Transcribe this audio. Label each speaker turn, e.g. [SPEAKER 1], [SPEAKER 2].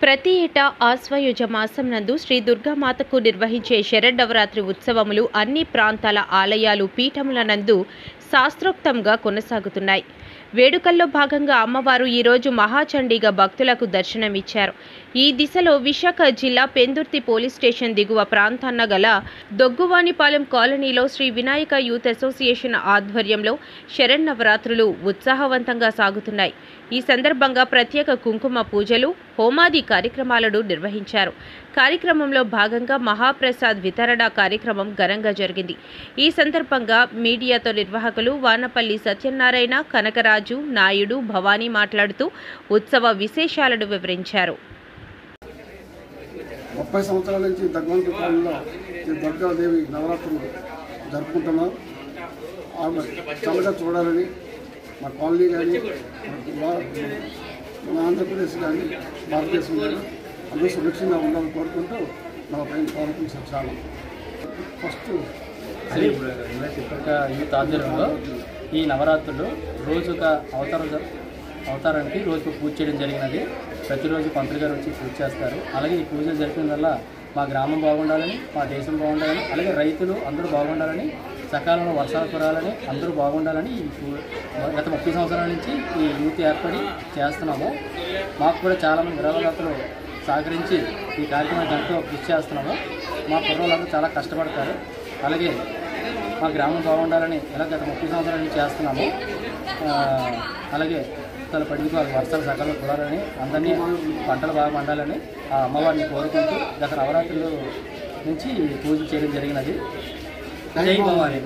[SPEAKER 1] ప్రతి ఏటా ఆశ్వయుజ మాసం నందు శ్రీ దుర్గామాతకు నిర్వహించే శరన్నవరాత్రి ఉత్సవములు అన్ని ప్రాంతాల ఆలయాలు పీఠముల నందు శాస్త్రోక్తంగా కొనసాగుతున్నాయి. వేడుకల్లో భాగంగా అమ్మవారు ఈరోజు మహాచండీగా భక్తులకు దర్శనమిచ్చారు. ఈ దిశలో విశాఖ జిల్లా పెందుర్తి పోలీస్ స్టేషన్ దిగువ ప్రాంతాన్న గల దొగ్గువానిపాలెం కాలనీలో శ్రీ వినాయక యూత్ అసోసియేషన్ ఆధ్వర్యంలో శరన్నవరాత్రులు ఉత్సాహవంతంగా సాగుతున్నాయి. ఈ సందర్భంగా ప్రత్యేక కుంకుమ పూజలు, హోమాది కార్యక్రమాలను నిర్వహించారు. కార్యక్రమంలో భాగంగా మహాప్రసాద్ వితరణ కార్యక్రమం ఘనంగా జరిగింది. ఈ సందర్భంగా మీడియాతో నిర్వాహకులు వానపల్లి సత్యనారాయణ, కనకరాజు, నాయుడు, భవానీ మాట్లాడుతూ ఉత్సవ విశేషాలను వివరించారు.
[SPEAKER 2] 30 సంవత్సరాల నుంచి దగ్గువానిపాలెంలో దుర్గాదేవి నవరాత్రులు జరుపుకుంటున్నాం. చల్లగా చూడాలని మా కాలనీ కానీ మన ఆంధ్రప్రదేశ్ కానీ భారతదేశం కానీ అందరూ సురక్షంగా ఉండాలని కోరుకుంటూ మన పైన కోరుకుంటున్నాం. చాలా ఫస్ట్
[SPEAKER 3] యూత్ ఆధ్వర్యంలో ఈ నవరాత్రులు రోజుక అవతారానికి రోజుకు పూజ చేయడం జరిగినది. ప్రతిరోజు పంతులు గారు వచ్చి పూజ చేస్తారు. అలాగే ఈ పూజ జరిపిన వల్ల మా గ్రామం బాగుండాలని, మా దేశం బాగుండాలని, అలాగే రైతులు అందరూ బాగుండాలని, సకాలంలో వర్షాలు కురాలని, అందరూ బాగుండాలని గత 30 సంవత్సరాల నుంచి ఈ యూత్ ఏర్పడి చేస్తున్నాము. మాకు కూడా చాలామంది విరాళదాతలు సహకరించి ఈ కార్యక్రమానికి ఎంతో కృషి చేస్తున్నాము. మా కుర్రోళ్ళందరూ చాలా కష్టపడతారు. అలాగే మా గ్రామం బాగుండాలని ఇలా గత 30 సంవత్సరాల నుంచి చేస్తున్నాము. అలాగే పండుగ వర్షాలు సకాలంలో కురాలని, అందరినీ పంటలు బాగా పండాలని ఆ అమ్మవారిని కోరుకుంటూ గత నవరాత్రుల నుంచి పూజ చేయడం జరిగినది. జై భవాని.